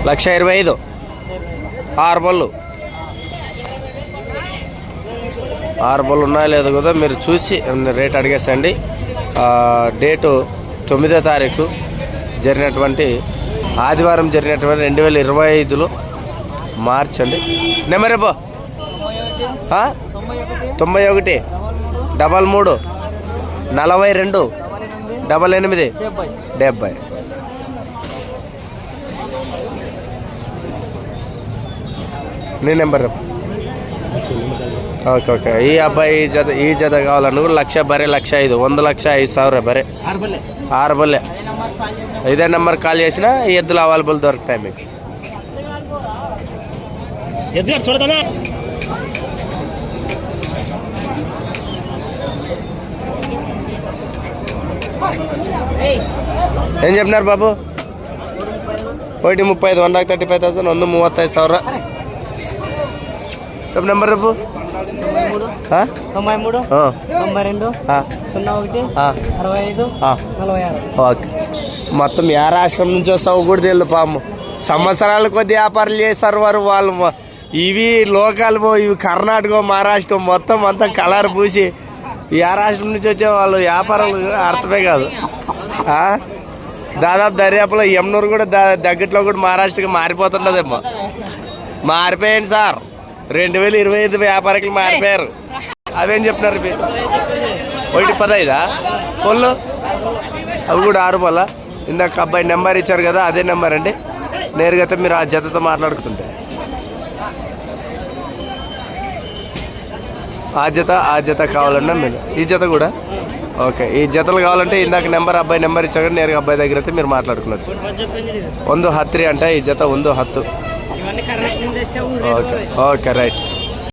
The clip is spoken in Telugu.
1,25,000 6 పళ్ళు ఉన్నాయో లేదో కదా మీరు చూసి రేట్ అడిగేసండి. డేటు 9వ తారీఖు జరిగినటువంటి ఆదివారం జరిగినటువంటి 2025లో మార్చ్ అండి. నెంబర్ రేపు 91 33 42 88 70. నీ నెంబర్ రేపు. ఓకే. ఈ అబ్బాయి ఈ జత కావాలన్నా కూడా 1,00,000 బరే 1,05,000 1,05,000 బరే 6 బల్లె. ఇదే నెంబర్ కాల్ చేసినా ఈ ఎద్దులు అవైలబుల్ దొరుకుతాయి మీకు. ఏం చెప్పినారు బాబు? 1,35,000 1,35,000 1,35,000 చెప్పు నెంబర్ రేపు. 93 92 01 65 46. ఓకే. మొత్తం ఏ రాష్ట్రం నుంచి వస్తావు కూడా తెలియదు పాము. సంవత్సరాల కొద్ది వ్యాపారాలు చేస్తారు వాళ్ళు. ఇవి లోకల్, ఇవి కర్ణాటక మహారాష్ట్ర మొత్తం అంతా కలర్ పూసి ఏ రాష్ట్రం నుంచి వచ్చే వాళ్ళు వ్యాపారాలు అర్థమే కాదు. దాదాపు దర్యాపులో యమునూరు కూడా దగ్గట్లో కూడా మహారాష్ట్రకి మారిపోతుండదేమో. మారిపోయింది సార్, 2025 వ్యాపారికులు మారిపోయారు. అవేం చెప్తున్నారు? 1,15 పొల్లు అవి కూడా 6 పళ్ళ. ఇందాక అబ్బాయి నెంబర్ ఇచ్చారు కదా, అదే నెంబర్ అండి. నేరుగా మీరు ఆ జతతో మాట్లాడుతుంటే ఆ జత కావాలన్నా మీరు ఈ జత కూడా ఓకే. ఈ జతలు కావాలంటే ఇందాక అబ్బాయి నెంబర్ ఇచ్చారు కదా, నేరుగా అబ్బాయి దగ్గర అయితే మీరు మాట్లాడుకోవచ్చు. 1 10 అంటే ఈ జత 1 10. Okay right.